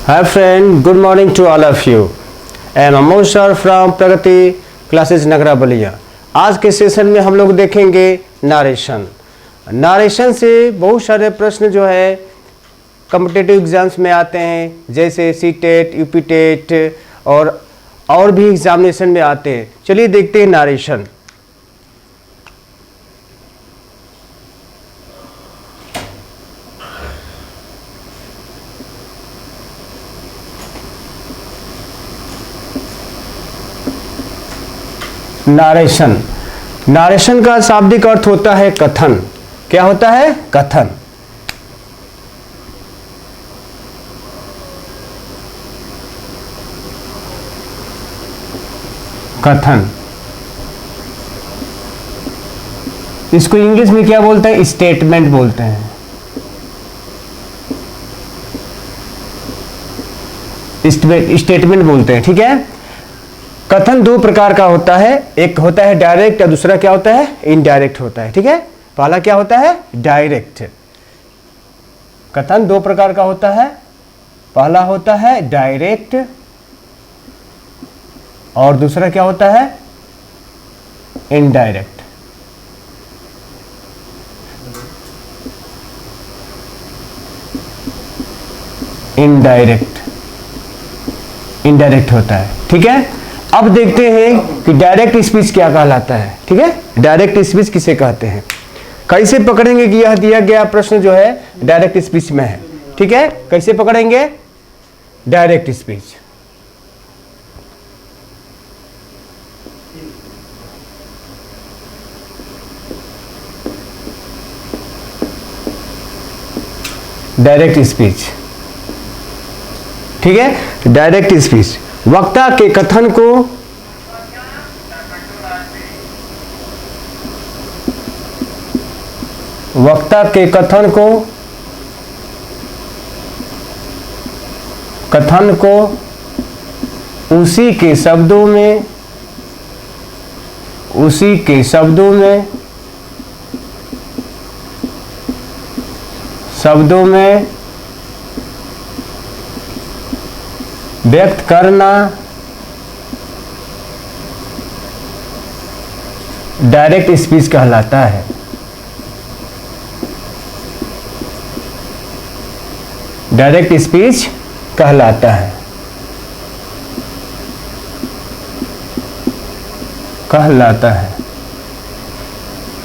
Hi friend, good morning to all of you. I am Amol sir from Pragati classes Nagra Ballia. आज के session में हम लोग देखेंगे नारेशन। नारेशन से बहुत सारे प्रश्न जो है कॉम्पिटिटिव एग्जाम्स में आते हैं, जैसे सी टेट, यूपी टेट और भी एग्जामिनेशन में आते हैं। चलिए देखते हैं नारेशन। नारेशन, नारेशन का शाब्दिक अर्थ होता है कथन। क्या होता है? कथन। कथन। इसको इंग्लिश में क्या बोलते हैं? स्टेटमेंट बोलते हैं। स्टेटमेंट बोलते हैं, ठीक है। कथन दो प्रकार का होता है, एक होता है डायरेक्ट और दूसरा क्या होता है? इनडायरेक्ट होता है, ठीक है। पहला क्या होता है? डायरेक्ट। कथन दो प्रकार का होता है, पहला होता है डायरेक्ट और दूसरा क्या होता है? इनडायरेक्ट। इनडायरेक्ट होता है, ठीक है। अब देखते हैं कि डायरेक्ट स्पीच क्या कहलाता है, ठीक है। डायरेक्ट स्पीच किसे कहते हैं, कैसे पकड़ेंगे कि यह दिया गया प्रश्न जो है डायरेक्ट स्पीच में है, ठीक है। कैसे पकड़ेंगे डायरेक्ट स्पीच? डायरेक्ट स्पीच, ठीक है। डायरेक्ट स्पीच वक्ता के कथन को उसी के शब्दों में व्यक्त करना डायरेक्ट स्पीच कहलाता है। डायरेक्ट स्पीच कहलाता है।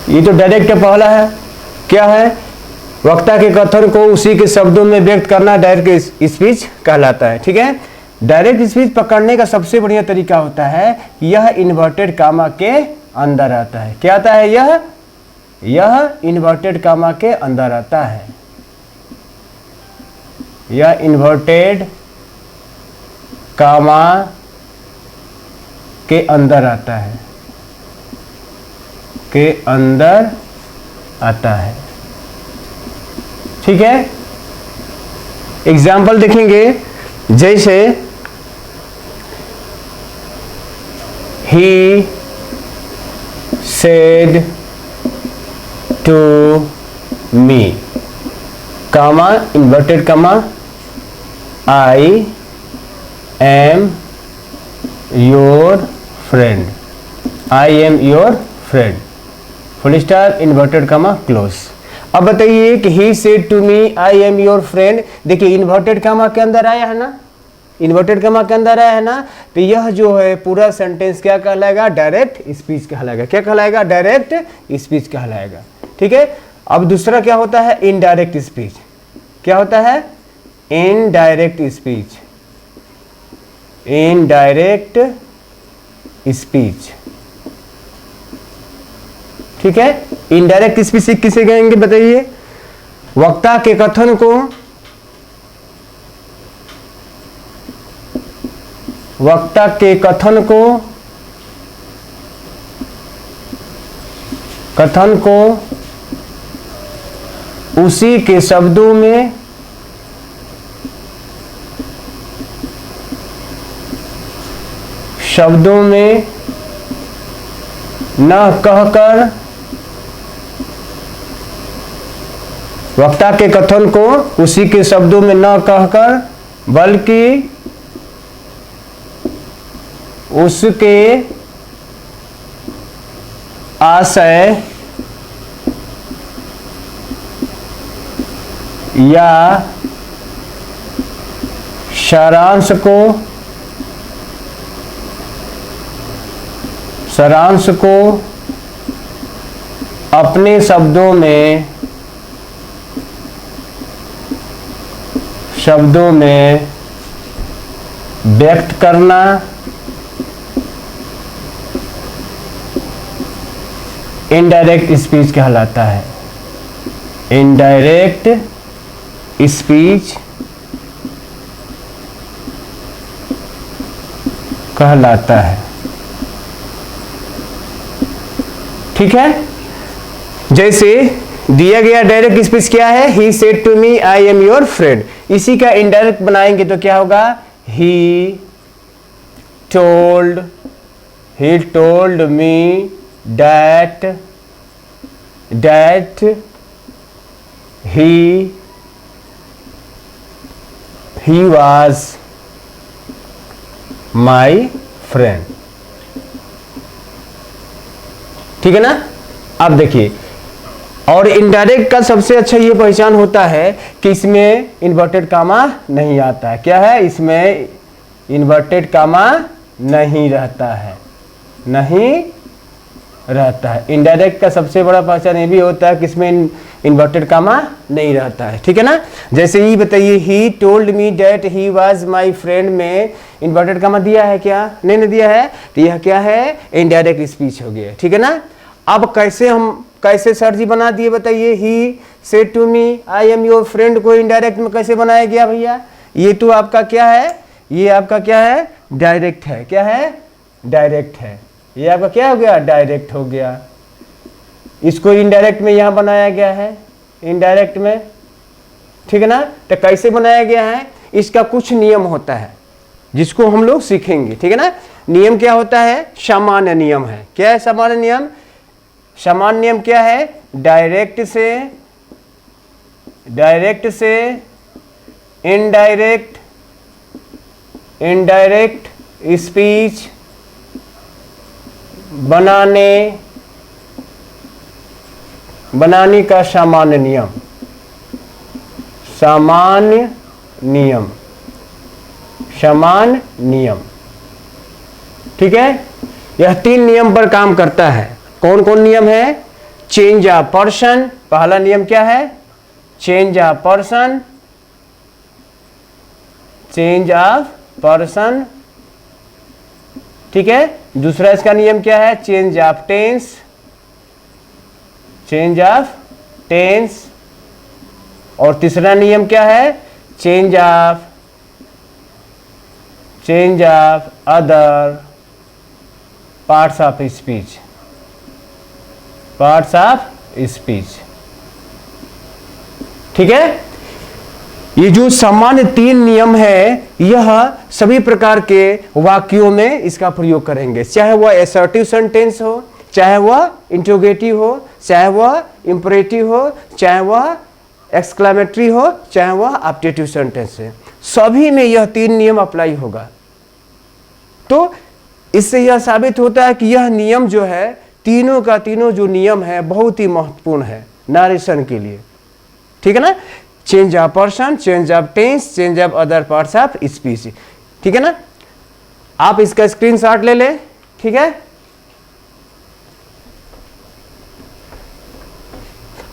ये तो डायरेक्ट पहला है, क्या है? वक्ता के कथन को उसी के शब्दों में व्यक्त करना डायरेक्ट स्पीच कहलाता है, ठीक है। डायरेक्ट स्पीच पकड़ने का सबसे बढ़िया तरीका होता है यह इन्वर्टेड कामा के अंदर आता है। क्या आता है? यह इन्वर्टेड कामा के अंदर आता है। यह इन्वर्टेड कामा के अंदर आता है, ठीक है। एग्जाम्पल देखेंगे, जैसे he said to me, comma, inverted comma, I am your friend. I am your friend. Full stop, inverted comma, close. अब बताइए कि he said to me, I am your friend। देखिए इन्वर्टेड कामा के अंदर आया है ना, इन्वर्टेड कामा के अंदर आया है ना, तो यह जो है पूरा सेंटेंस क्या कहलाएगा? डायरेक्ट स्पीच कहलाएगा। क्या कहलाएगा? डायरेक्ट स्पीच कहलाएगा, ठीक है। अब दूसरा क्या होता है? Indirect speech. क्या होता है? Indirect speech. इनडायरेक्ट स्पीच, ठीक है। इनडायरेक्ट स्पीच किसे कहेंगे बताइए? वक्ता के कथन को उसी के शब्दों में न कहकर वक्ता के कथन को उसी के शब्दों में न कहकर बल्कि उसके आशय या सारांश को अपने शब्दों में व्यक्त करना इनडायरेक्ट स्पीच कहलाता है। इनडायरेक्ट स्पीच कहलाता है। ठीक है, जैसे दिया गया डायरेक्ट स्पीच क्या है, he said to me I am your friend. इसी का इनडायरेक्ट बनाएंगे तो क्या होगा, he told me that he was my friend। ठीक है ना। अब देखिए, और इनडायरेक्ट का सबसे अच्छा ये पहचान होता है कि इसमें इन्वर्टेड कामा नहीं आता है। क्या है, इसमें इन्वर्टेड कामा नहीं रहता है, नहीं रहता है। इनडायरेक्ट का सबसे बड़ा पहचान ये भी होता है कि इसमें इन्वर्टेड कामा नहीं रहता है। ठीक है ना। जैसे ये बताइए, ही told me that he was my friend में इन्वर्टेड कामा दिया है क्या, नहीं दिया है, तो यह क्या है, इनडायरेक्ट स्पीच हो गया। ठीक है ना। अब कैसे सर जी बना दिए बताइए, he said to me I am your friend को इनडायरेक्ट में कैसे बनाया गया भैया। ये तो आपका क्या है, ये आपका क्या है, डायरेक्ट है। क्या है, डायरेक्ट है। ये आपका क्या हो गया, डायरेक्ट हो गया। इसको इनडायरेक्ट में यहां बनाया गया है, इनडायरेक्ट में। ठीक है ना। तो कैसे बनाया गया है, इसका कुछ नियम होता है जिसको हम लोग सीखेंगे। ठीक है ना। नियम क्या होता है, सामान्य नियम है। क्या है सामान्य नियम, सामान्य नियम क्या है, डायरेक्ट से इनडायरेक्ट स्पीच बनाने का सामान्य नियम। ठीक है। यह 3 नियम पर काम करता है। कौन कौन नियम है, चेंज ऑफ पर्सन, पहला नियम क्या है, चेंज ऑफ पर्सन। ठीक है। दूसरा इसका नियम क्या है, चेंज ऑफ टेंस। और तीसरा नियम क्या है, change of other parts of speech. ठीक है। ये जो सामान्य 3 नियम है, यह सभी प्रकार के वाक्यों में इसका प्रयोग करेंगे, चाहे वह असर्टिव सेंटेंस हो, चाहे वह इंट्रोगेटिव हो, चाहे वह इंपरेटिव हो, चाहे वह एक्सक्लेमेटरी हो, चाहे वह ऑब्जेक्टिव सेंटेंस है। सभी में यह 3 नियम अप्लाई होगा। तो इससे यह साबित होता है कि यह नियम जो है, तीनों का तीनों जो नियम है, बहुत ही महत्वपूर्ण है नरेशन के लिए। ठीक है ना। Change of person, change of tense, change of other parts of speech. ठीक है ना। आप इसका स्क्रीनशॉट ले लें। ठीक है।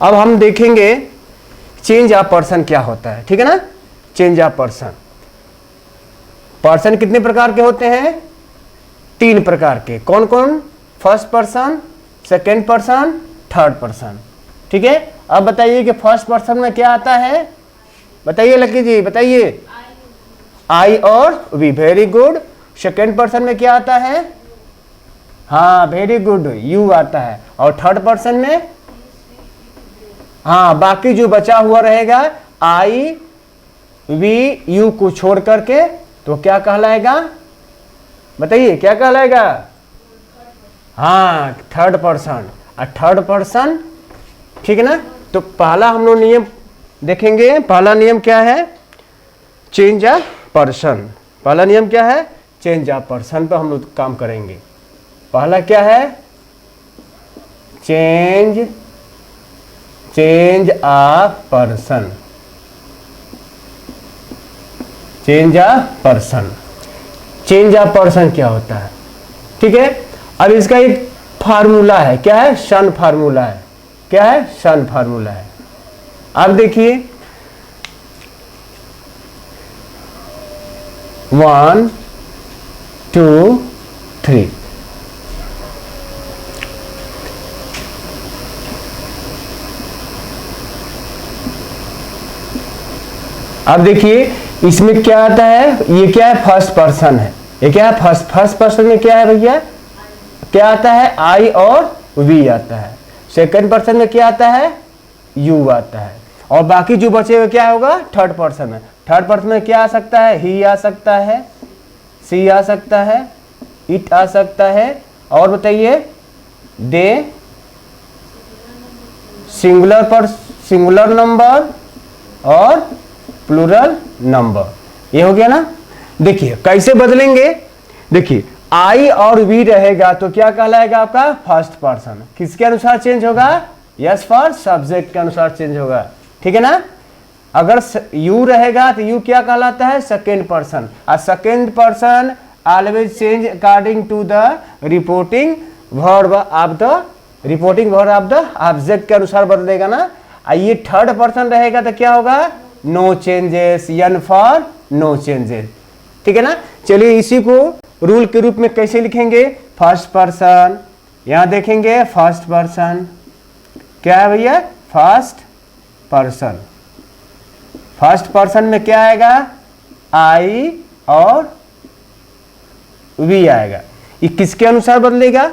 अब हम देखेंगे चेंज ऑफ पर्सन क्या होता है। ठीक है ना। चेंज ऑफ पर्सन कितने प्रकार के होते हैं, 3 प्रकार के। कौन कौन, first person, second person, third person. ठीक है। अब बताइए कि फर्स्ट पर्सन में क्या आता है, बताइए लकी जी, बताइए। आई और we, very good. Second person में क्या आता है, हाँ वेरी गुड, यू आता है। और थर्ड पर्सन में, हाँ बाकी जो बचा हुआ रहेगा आई वी यू को छोड़ करके, तो क्या कहलाएगा, बताइए क्या कहलाएगा, हाँ थर्ड पर्सन। थर्ड पर्सन, ठीक है ना। तो पहला हम लोग नियम देखेंगे, पहला नियम क्या है, चेंज ऑफ पर्सन। पहला नियम क्या है? चेंज ऑफ पर्सन पर हम लोग काम करेंगे। पहला क्या है? Change of person, change of person. Change of person क्या होता है? ठीक है, अब इसका एक फार्मूला है। क्या है? शन फार्मूला है। क्या है? शन फार्मूला है। अब देखिए 1 2 3, अब देखिए इसमें क्या आता है? ये क्या है? फर्स्ट पर्सन है। ये क्या है? फर्स्ट पर्सन में क्या है भैया? क्या आता है? आई और वी आता है। सेकंड पर्सन में क्या आता है? यू आता है। और बाकी जो बचे हुए क्या होगा? थर्ड पर्सन में। थर्ड पर्सन में क्या आ सकता है? ही आ सकता है, सी आ सकता है, इट आ सकता है, और बताइए दे, सिंगुलर नंबर और प्लूरल नंबर। ये हो गया ना। देखिए कैसे बदलेंगे। देखिए आई और वी रहेगा तो क्या कहलाएगा आपका? First person. किसके अनुसार चेंज होगा? यस फॉर सब्जेक्ट के अनुसार चेंज होगा। ठीक है ना। अगर यू रहेगा तो यू क्या कहलाता है? Second person. और second person always change according to the reporting verb of the object के अनुसार बदलेगा ना। ये थर्ड पर्सन रहेगा तो क्या होगा? No changes, N for no changes. ठीक है ना। चलिए इसी को रूल के रूप में कैसे लिखेंगे? फर्स्ट पर्सन, यहां देखेंगे फर्स्ट पर्सन क्या है भैया? First person. फर्स्ट पर्सन में क्या आएगा? आई और वी आएगा। ये किसके अनुसार बदलेगा?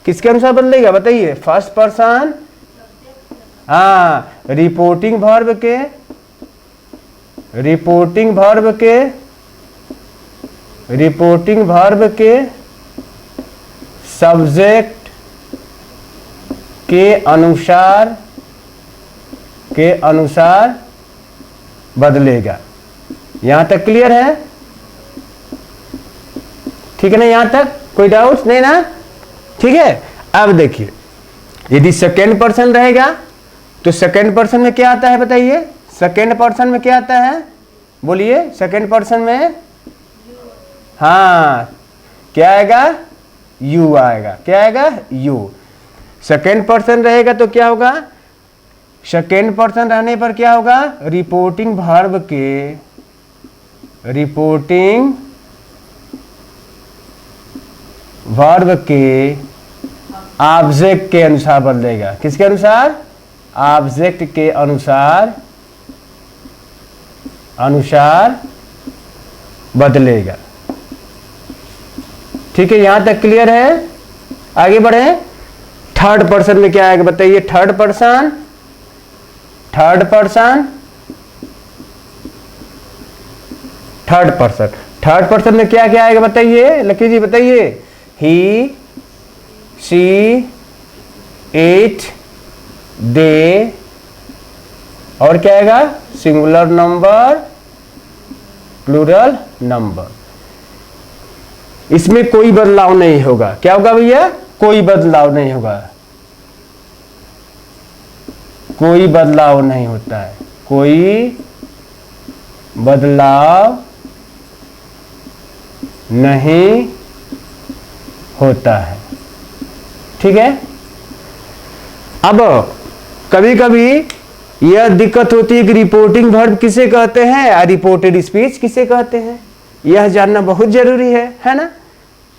किसके अनुसार बदलेगा बताइए? फर्स्ट पर्सन, हाँ, रिपोर्टिंग वर्ब के सब्जेक्ट के अनुसार बदलेगा। यहां तक क्लियर है? ठीक है ना। यहां तक कोई डाउट नहीं ना? ठीक है। अब देखिए यदि सेकेंड पर्सन रहेगा तो सेकेंड पर्सन में क्या आता है बताइए? सेकेंड पर्सन में क्या आता है? बोलिए। सेकेंड पर्सन में हाँ क्या आएगा? यू आएगा। क्या आएगा? यू। सेकेंड पर्सन रहेगा तो क्या होगा? सेकेंड पर्सन रहने पर क्या होगा? रिपोर्टिंग वर्ब के ऑब्जेक्ट के अनुसार बदलेगा। किसके अनुसार? ऑब्जेक्ट के अनुसार बदलेगा। ठीक है। यहां तक क्लियर है? आगे बढ़े। थर्ड पर्सन में क्या आएगा बताइए? थर्ड पर्सन में क्या क्या आएगा बताइए? लकी जी बताइए। ही, शी, इट, दे, और क्या आएगा? Singular number, plural number. इसमें कोई बदलाव नहीं होगा। क्या होगा भैया? कोई बदलाव नहीं होगा। कोई बदलाव नहीं होता है। कोई बदलाव नहीं होता है। ठीक है। अब कभी कभी यह दिक्कत होती है कि रिपोर्टिंग वर्ब किसे कहते हैं और रिपोर्टेड स्पीच किसे कहते हैं। यह जानना बहुत जरूरी है ना।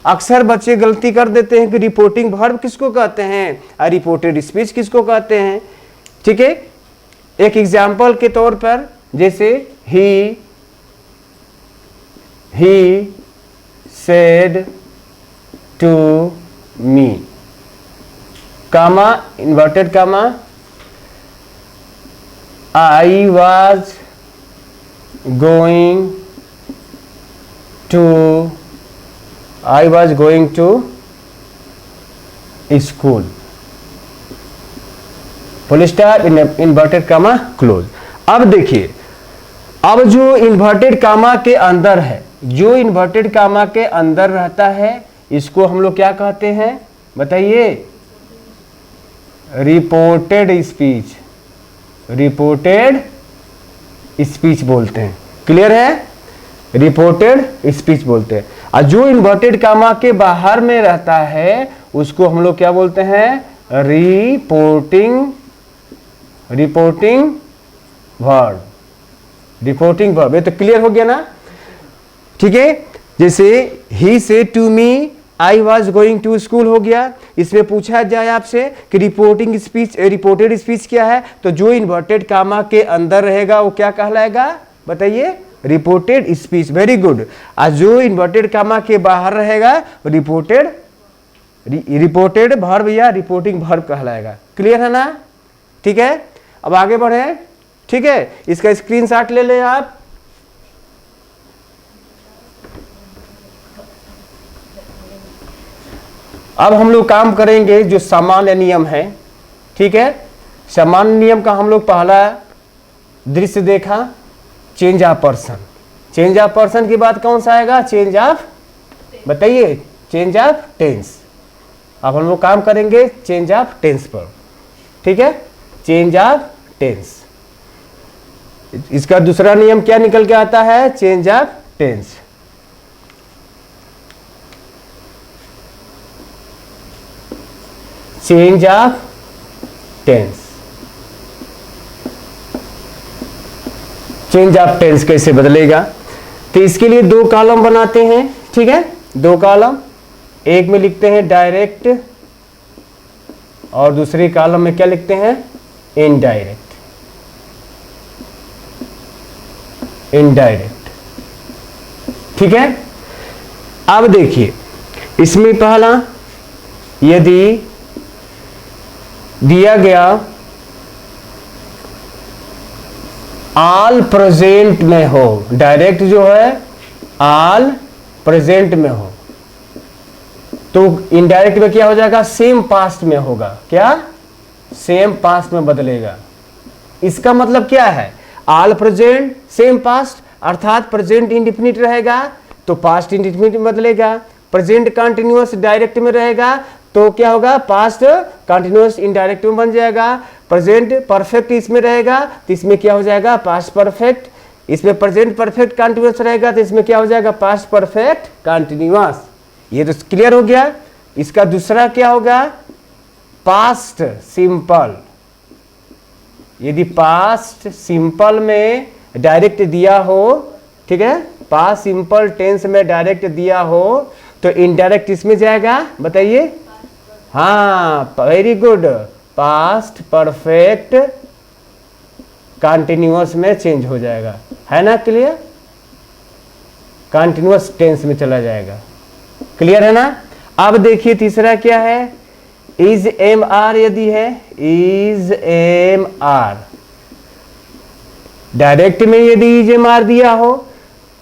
अक्सर बच्चे गलती कर देते हैं कि रिपोर्टिंग वर्ब किसको कहते हैं और रिपोर्टेड स्पीच किसको कहते हैं। ठीक है। एक एग्जाम्पल के तौर पर जैसे he said to me, comma, inverted comma, I was going to school. Full stop, inverted comma, close. अब देखिए अब जो इन्वर्टेड कामा के अंदर है, जो इन्वर्टेड कामा के अंदर रहता है, इसको हम लोग क्या कहते हैं बताइए? रिपोर्टेड स्पीच, रिपोर्टेड स्पीच बोलते हैं। क्लियर है? रिपोर्टेड स्पीच बोलते हैं। और जो इन्वर्टेड कामा के बाहर में रहता है उसको हम लोग क्या बोलते हैं? Reporting, reporting verb, reporting verb. ये तो क्लियर हो गया ना? ठीक है। जैसे he said to me I was going to school हो गया। इसमें पूछा जाए आपसे कि रिपोर्टिंग स्पीच, रिपोर्टेड स्पीच क्या है, तो जो इन्वर्टेड कामा के अंदर रहेगा वो क्या कहलाएगा बताइए? Reported speech. Very good. आज जो इन्वर्टेड कामा के बाहर रहेगा रिपोर्टेड, रिपोर्टेड वर्ब या रिपोर्टिंग वर्ब कहलाएगा। क्लियर है ना? ठीक है। अब आगे बढ़े। ठीक है, इसका स्क्रीनशॉट ले लें आप। अब हम लोग काम करेंगे जो सामान्य नियम है। ठीक है, सामान्य नियम का हम लोग पहला दृश्य देखा, change of person. Change of person की बात कौन सा आएगा? चेंज ऑफ, बताइए, चेंज ऑफ टेंस। अब हम लोग काम करेंगे चेंज ऑफ टेंस पर। ठीक है, चेंज ऑफ टेंस। इसका दूसरा नियम क्या निकल के आता है? Change of tense. Change of tense. Change of tense कैसे बदलेगा? तो इसके लिए दो कॉलम बनाते हैं। ठीक है, दो कॉलम। एक में लिखते हैं डायरेक्ट और दूसरे कॉलम में क्या लिखते हैं? Indirect, indirect. ठीक है। अब देखिए, इसमें पहला यदि दिया गया ऑल प्रेजेंट में हो, डायरेक्ट जो है ऑल प्रेजेंट में हो, तो इनडायरेक्ट में क्या हो जाएगा? सेम पास्ट में होगा। क्या? सेम पास्ट में बदलेगा। इसका मतलब क्या है? ऑल प्रेजेंट सेम पास्ट, अर्थात प्रेजेंट इंडिफिनिट रहेगा तो पास्ट इंडिफिनिट में बदलेगा। प्रेजेंट कंटिन्यूअस डायरेक्ट में रहेगा तो क्या होगा? पास्ट कंटिन्यूअस इनडायरेक्ट में बन जाएगा। प्रेजेंट परफेक्ट इसमें रहेगा तो इसमें क्या हो जाएगा? Past perfect. इसमें प्रेजेंट परफेक्ट कंटिन्यूअस रहेगा तो इसमें क्या हो जाएगा? Past perfect continuous. ये तो क्लियर हो गया। इसका दूसरा क्या होगा? Past simple. यदि पास्ट सिंपल में डायरेक्ट दिया हो, ठीक है, पास्ट सिंपल टेंस में डायरेक्ट दिया हो तो इनडायरेक्ट इसमें जाएगा बताइए? हाँ, very good. Past perfect continuous में चेंज हो जाएगा, है ना? क्लियर? कंटिन्यूअस टेंस में चला जाएगा। क्लियर है ना? अब देखिए तीसरा क्या है? इज एम आर यदि है, इज एम आर डायरेक्ट में यदि इज एम आर दिया हो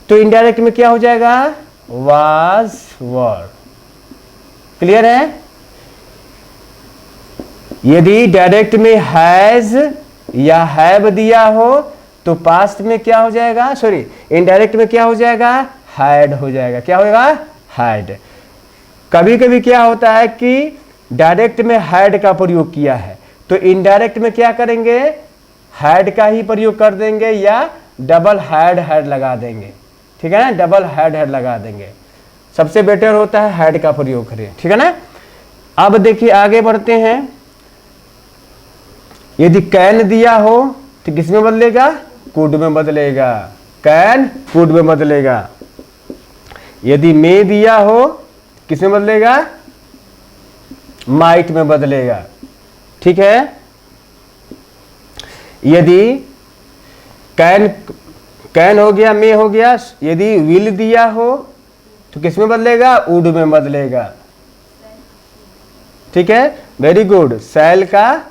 तो इनडायरेक्ट में क्या हो जाएगा? Was were. क्लियर है? यदि डायरेक्ट में हैज या हैव दिया हो तो पास्ट में क्या हो जाएगा? सॉरी, इनडायरेक्ट में क्या हो जाएगा? हैड हो जाएगा। क्या होगा? हैड। कभी कभी क्या होता है कि डायरेक्ट में हैड का प्रयोग किया है तो इनडायरेक्ट में क्या करेंगे? हैड का ही प्रयोग कर देंगे या डबल हैड हैड लगा देंगे। ठीक है ना? डबल हैड हैड लगा देंगे। सबसे बेटर होता है हैड का प्रयोग करें। ठीक है ना? अब देखिए आगे बढ़ते हैं। यदि कैन दिया हो तो किस में बदलेगा? कुड में बदलेगा। कैन कुड में बदलेगा। यदि मे दिया हो किस में बदलेगा? माइट में बदलेगा। ठीक है। यदि कैन, कैन हो गया, मे हो गया। यदि विल दिया हो तो किस में बदलेगा? वुड में बदलेगा। ठीक है, वेरी गुड। शैल का,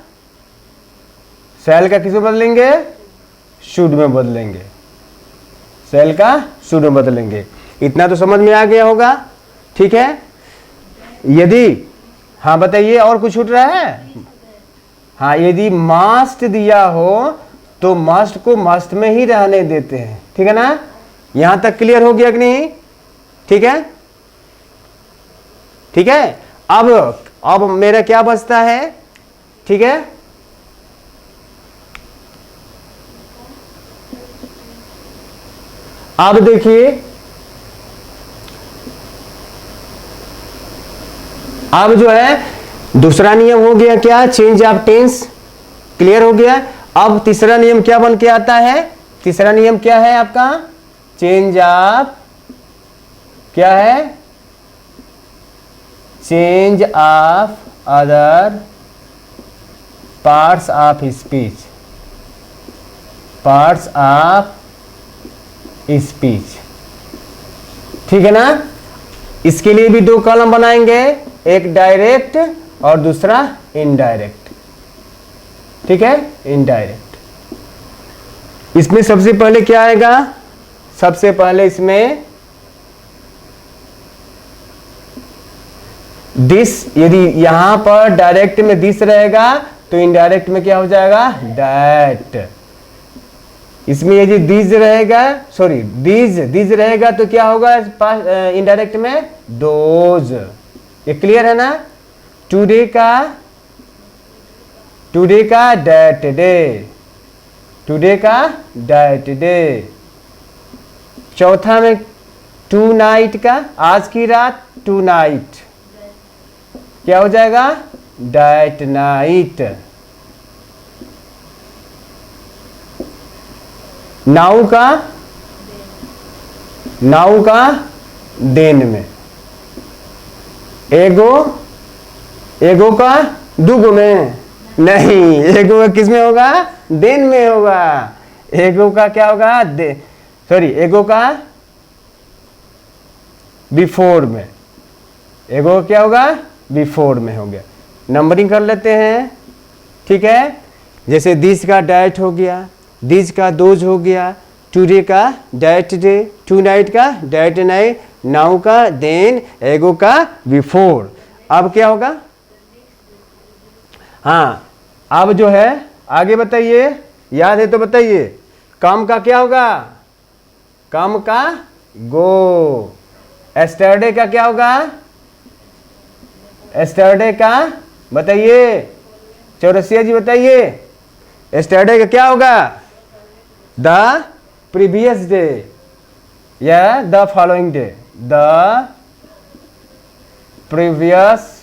शैल का किस में बदलेंगे? शुड में बदलेंगे। शैल का शुड में बदलेंगे। इतना तो समझ में आ गया होगा। ठीक है। यदि, हाँ बताइए, और कुछ छूट रहा है? हाँ, यदि मास्ट दिया हो तो मस्ट को मस्ट में ही रहने देते हैं, ठीक है ना। यहां तक क्लियर हो गया कि नहीं? ठीक है, ठीक है। अब मेरा क्या बचता है? ठीक है, अब देखिए, अब जो है दूसरा नियम हो गया क्या? चेंज ऑफ टेंस, क्लियर हो गया। अब तीसरा नियम क्या बन के आता है? तीसरा नियम क्या है आपका? चेंज ऑफ, क्या है? Change of other parts of speech, parts of speech, ठीक है ना। इसके लिए भी दो कॉलम बनाएंगे, एक डायरेक्ट और दूसरा इनडायरेक्ट, ठीक है, इनडायरेक्ट। इसमें सबसे पहले क्या आएगा? सबसे पहले इसमें दिस, यदि यहां पर डायरेक्ट में दिस रहेगा तो इनडायरेक्ट में क्या हो जाएगा? दैट। इसमें यदि दीज रहेगा, सॉरी दीज रहेगा तो क्या होगा इनडायरेक्ट में? दोज। ये क्लियर है ना। टुडे का दैट डे, टुडे का दैट डे। चौथा में टू नाइट का, आज की रात, टू नाइट क्या हो जाएगा? That night. नाउ का देन में, एगो का दुगो में नहीं, एगो का किस में होगा? देन में होगा। एगो का क्या होगा? एगो का बिफोर में, एगो क्या होगा? बिफोर में हो गया। नंबरिंग कर लेते हैं, ठीक है। जैसे दिस का डाइट हो गया, दिस का दोज हो गया, टुडे का डाइट डे, टू नाइट का डाइट नाइट, नाउ का देन, एगो का बिफोर। अब क्या होगा? हाँ, अब जो है आगे बताइए, याद है तो बताइए। कम का क्या होगा? कम का गो। एस्टरडे का क्या होगा? एस्टरडे का बताइए, चौरसिया जी बताइए, एस्टरडे का क्या होगा? द प्रीवियस डे या the following day, the previous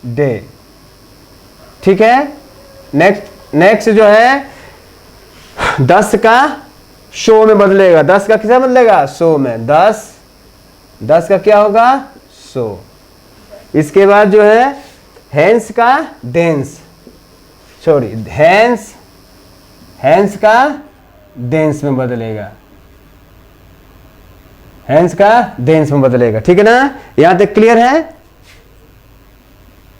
day, ठीक है। नेक्स्ट जो है 10 का शो में बदलेगा, 10 का किसमें बदलेगा? शो में। 10 का क्या होगा? शो। इसके बाद जो है हैंस का डेंस, सॉरी हैंस का डेंस में बदलेगा, हैंस का डेंस में बदलेगा, ठीक है ना। यहां तक क्लियर है?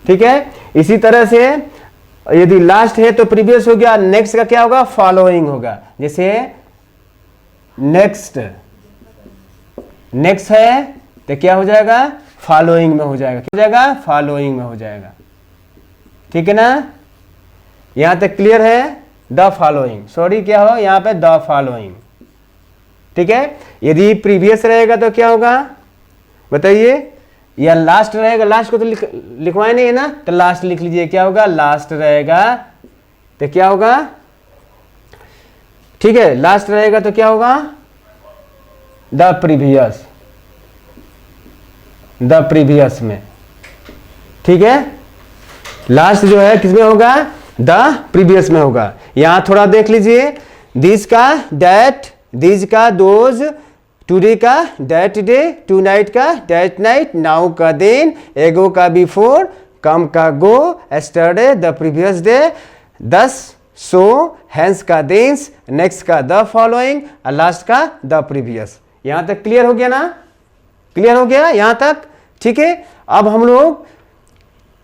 ठीक है। इसी तरह से यदि लास्ट है तो प्रीवियस हो गया, नेक्स्ट का क्या होगा? फॉलोइंग होगा। जैसे नेक्स्ट है तो क्या हो जाएगा? फॉलोइंग में हो जाएगा, क्या हो जाएगा? फॉलोइंग में हो जाएगा, ठीक है ना। यहां तक क्लियर है? द फॉलोइंग, सॉरी क्या हो यहां पे? द फॉलोइंग, ठीक है। यदि प्रीवियस रहेगा तो क्या होगा बताइए? या लास्ट रहेगा, लास्ट को तो लिखवाए नहीं है ना, तो लास्ट लिख लीजिए, क्या होगा? लास्ट रहेगा तो क्या होगा? ठीक है, लास्ट रहेगा तो क्या होगा? द प्रीवियस, द प्रीवियस में, ठीक है। लास्ट जो है किसमें होगा? द प्रीवियस में होगा। यहां थोड़ा देख लीजिए, दिस का दैट, दिस का दोज, टुडे का दैट डे, टू नाइट का दैट नाइट, नाउ का देन, एगो का बिफोर, कम का go, yesterday the previous day, 10 so, hence का देंस, नेक्स्ट का द फॉलोइंग और लास्ट का द प्रीवियस। यहां तक क्लियर हो गया ना? क्लियर हो गया यहां तक? ठीक है। अब हम लोग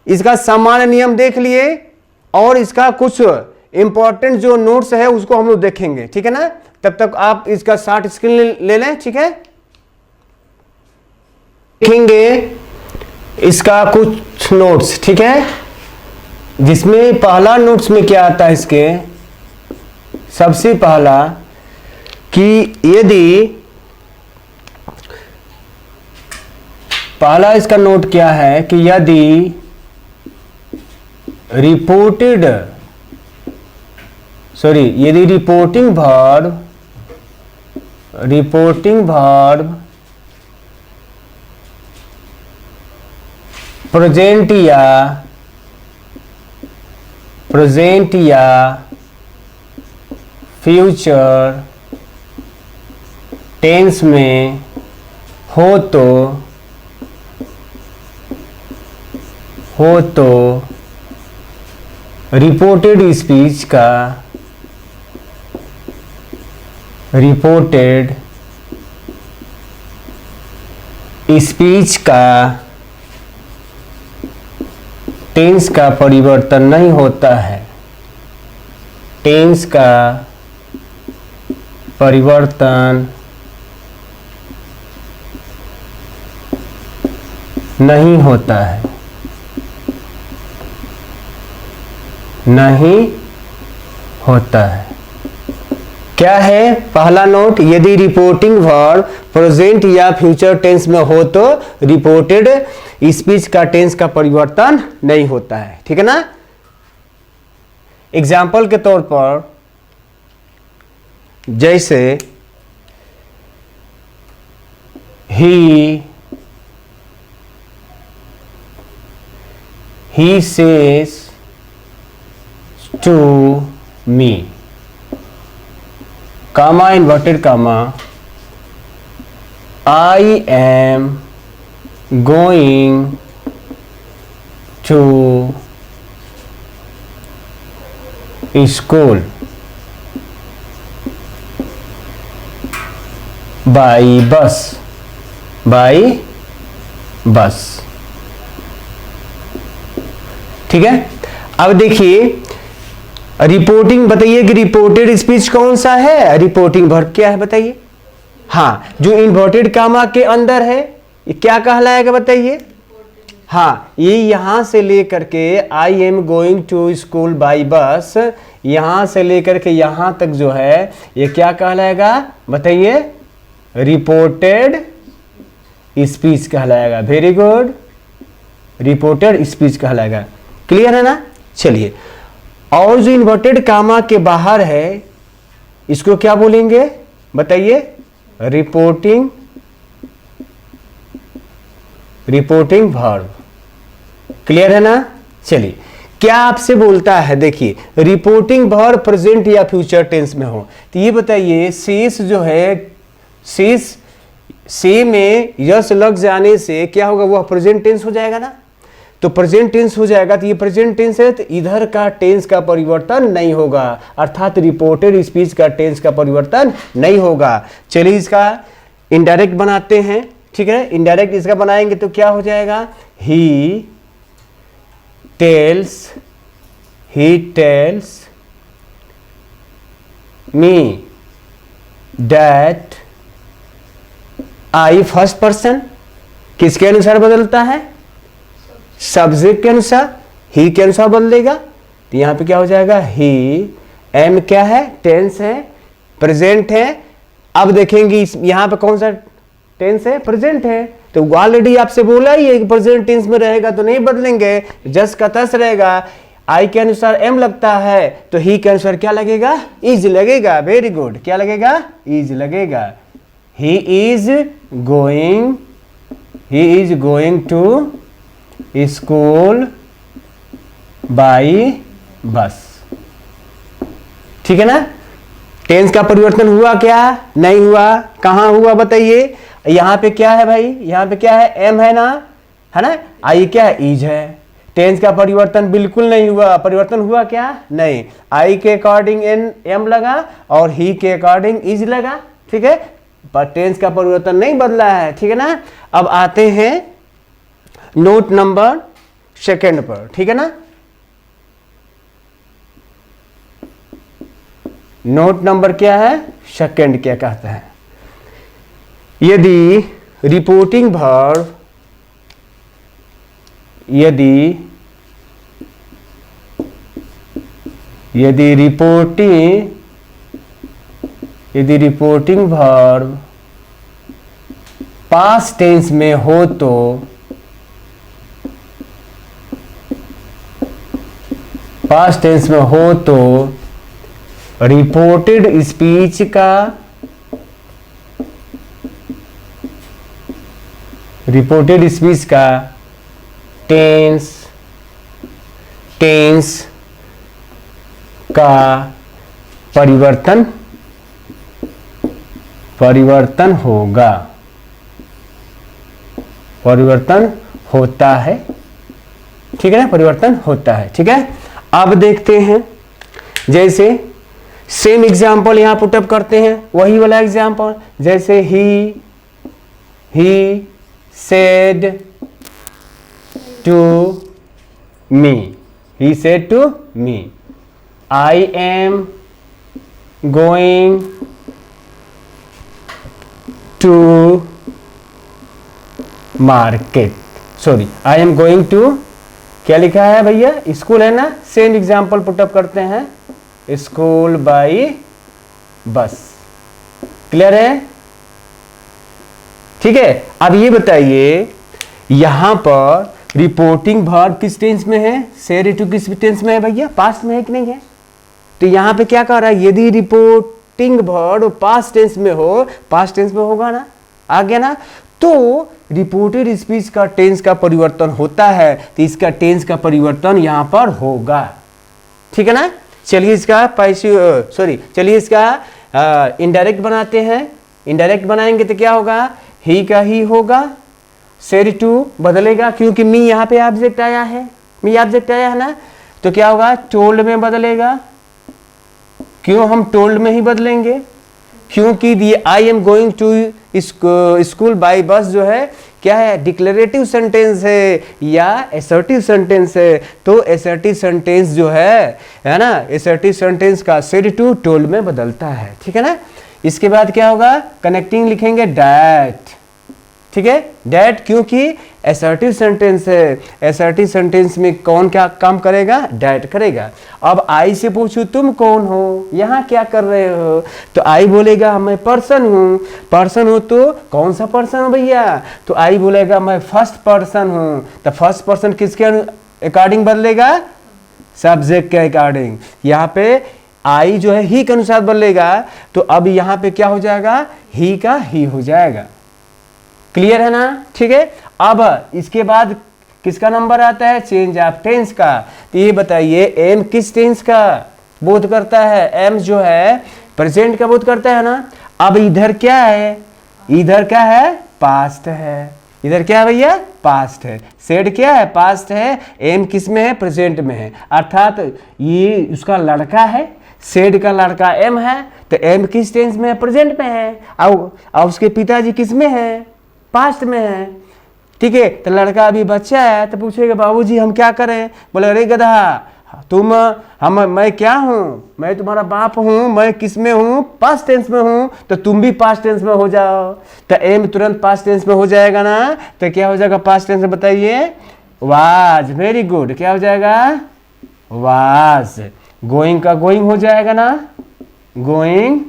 इसका सामान्य नियम देख लिए और इसका कुछ इंपॉर्टेंट जो नोट्स है उसको हम लोग देखेंगे, ठीक है ना। तब तक आप इसका शॉर्ट स्क्रीन ले लें, ठीक है। देखेंगे इसका कुछ नोट्स, ठीक है, जिसमें पहला नोट्स में क्या आता है इसके, सबसे पहला कि यदि पहला इसका नोट क्या है कि यदि रिपोर्टिंग वर्ब प्रेजेंट या फ्यूचर टेंस में हो तो रिपोर्टेड स्पीच का टेंस का परिवर्तन नहीं होता है। टेंस का परिवर्तन नहीं होता है। नहीं होता है। क्या है पहला नोट? यदि रिपोर्टिंग वर्ब प्रेजेंट या फ्यूचर टेंस में हो तो रिपोर्टेड स्पीच का टेंस का परिवर्तन नहीं होता है। ठीक है ना। एग्जाम्पल के तौर पर जैसे he says to me, comma inverted comma, I am going to school by bus। ठीक है। अब देखिए रिपोर्टिंग, बताइए कि रिपोर्टेड स्पीच कौन सा है? रिपोर्टिंग वर्ब क्या है बताइए? हाँ, जो इन्वर्टेड कामा के अंदर है ये क्या कहलाएगा बताइए? हाँ, ये यहां से लेकर के I am going to school by bus, यहां से लेकर के यहां तक जो है ये क्या कहलाएगा बताइए? रिपोर्टेड स्पीच कहलाएगा। वेरी गुड, रिपोर्टेड स्पीच कहलाएगा। क्लियर है ना। चलिए, और जो इन्वर्टेड कामा के बाहर है इसको क्या बोलेंगे बताइए? Reporting verb. क्लियर है ना। चलिए, क्या आपसे बोलता है, देखिए रिपोर्टिंग वर्ब प्रेजेंट या फ्यूचर टेंस में हो तो ये बताइए शेष जो है, शेष से में यस लग जाने से क्या होगा? वह प्रेजेंट टेंस हो जाएगा ना। तो प्रेजेंट टेंस हो जाएगा तो ये प्रेजेंट टेंस है तो इधर का टेंस का परिवर्तन नहीं होगा, अर्थात रिपोर्टेड स्पीच का टेंस का परिवर्तन नहीं होगा। चलिए इसका इनडायरेक्ट बनाते हैं। ठीक है, इनडायरेक्ट इसका बनाएंगे तो क्या हो जाएगा? He tells me that I, first person किसके अनुसार बदलता है? सब्जेक्ट के अनुसार, ही के अनुसार बदल देगा। तो यहां पे क्या हो जाएगा? ही एम क्या है? टेंस है, प्रेजेंट है। अब देखेंगे यहां पे कौन सा टेंस है? प्रेजेंट है। तो ऑलरेडी आपसे बोला ही है कि प्रेजेंट टेंस में रहेगा तो नहीं बदलेंगे, जस का तस रहेगा। आई के अनुसार एम लगता है तो ही के अनुसार क्या लगेगा? इज लगेगा। वेरी गुड, क्या लगेगा? इज लगेगा। He is going to school by bus. ठीक है ना। टेंस का परिवर्तन हुआ क्या? नहीं हुआ। कहां हुआ बताइए? यहां पे क्या है भाई? यहां पे क्या है? एम है ना, है ना। आई क्या है? इज है। टेंस का परिवर्तन बिल्कुल नहीं हुआ। परिवर्तन हुआ क्या? नहीं। आई के अकॉर्डिंग एम लगा और ही के अकॉर्डिंग इज लगा। ठीक है, पर टेंस का परिवर्तन नहीं बदला है। ठीक है ना। अब आते हैं नोट नंबर सेकंड पर। ठीक है ना। नोट नंबर क्या है? सेकंड क्या कहता है? यदि रिपोर्टिंग वर्ब, यदि रिपोर्टिंग यदि रिपोर्टिंग वर्ब पास्ट टेंस में हो तो पास्ट टेंस में हो तो रिपोर्टेड स्पीच का टेंस का परिवर्तन होगा, परिवर्तन होता है। ठीक है ना, परिवर्तन होता है। ठीक है, अब देखते हैं, जैसे सेम एग्जाम्पल यहां पुटअप करते हैं, वही वाला एग्जाम्पल, जैसे ही said to me, he said to me, I am going to market, sorry, I am going to, क्या लिखा है भैया, स्कूल है ना, सेम एग्जाम्पल पुटअप करते हैं, स्कूल बाई बस। क्लियर है? ठीक है, अब ये बताइए यहां पर रिपोर्टिंग वर्ब किस टेंस में है, सेड टू किस टेंस में है भैया, पास्ट में है कि नहीं है? तो यहां पे क्या कर रहा है, यदि रिपोर्टिंग वर्ब पास्ट टेंस में हो, पास्ट टेंस में होगा ना, आ गया ना, तो रिपोर्टेड स्पीच का टेंस का परिवर्तन होता है, तो इसका टेंस का परिवर्तन यहां पर होगा। ठीक है ना, चलिए इसका चलिए इसका इनडायरेक्ट बनाते हैं। इनडायरेक्ट बनाएंगे तो क्या होगा, ही का ही होगा, सेड टू बदलेगा क्योंकि मी यहाँ पे ऑब्जेक्ट आया है, मी ऑब्जेक्ट आया है ना, तो क्या होगा, टोल्ड में बदलेगा। क्यों हम टोल्ड में ही बदलेंगे, क्योंकि ये I am going to school by bus जो है क्या है, डिक्लेरेटिव सेंटेंस है या एसर्टिव सेंटेंस है, तो एसर्टिव सेंटेंस जो है ना, एसर्टिव सेंटेंस का सेड टू टोल्ड में बदलता है। ठीक है ना, इसके बाद क्या होगा, कनेक्टिंग लिखेंगे डैट। ठीक है, डैट क्योंकि एसर्टिव सेंटेंस है, एसर्टिव सेंटेंस में कौन क्या काम करेगा, डैट करेगा। अब आई से पूछूं तुम कौन हो, यहाँ क्या कर रहे हो, तो आई बोलेगा मैं पर्सन हूँ, पर्सन हूँ तो कौन सा पर्सन हो भैया, तो आई बोलेगा मैं फर्स्ट पर्सन हूँ, तो फर्स्ट पर्सन किसके अकॉर्डिंग बदलेगा, सब्जेक्ट के अकॉर्डिंग। यहाँ पे आई जो है ही के अनुसार बदलेगा, तो अब यहाँ पे क्या हो जाएगा, ही का ही हो जाएगा। क्लियर है ना? ठीक है, अब इसके बाद किसका नंबर आता है, चेंज ऑफ टेंस का। तो ये बताइए एम किस टेंस का बोध करता है, एम जो है प्रेजेंट का बोध करता है ना। अब इधर क्या है, इधर क्या है, पास्ट है, इधर क्या है भैया, पास्ट है, सेड क्या है, पास्ट है, एम किस में है, प्रेजेंट में है, अर्थात ये उसका लड़का है, सेड का लड़का एम है, तो एम किस टेंस में है, प्रेजेंट में है, और उसके पिताजी किस में है, पास्ट में है। ठीक है, तो लड़का अभी बच्चा है, तो पूछेगा बाबूजी हम क्या करें, बोले अरे गधा तुम मैं क्या हूँ, मैं तुम्हारा बाप हूँ, मैं किस में हूँ, पास्ट टेंस में हूँ, तो तुम भी पास्ट टेंस में हो जाओ, तो एम तुरंत पास्ट टेंस में हो जाएगा ना, तो क्या हो जाएगा पास्ट टेंस में, बताइए, वाज। वेरी गुड, क्या हो जाएगा, वाज। गोइंग का गोइंग हो जाएगा ना, going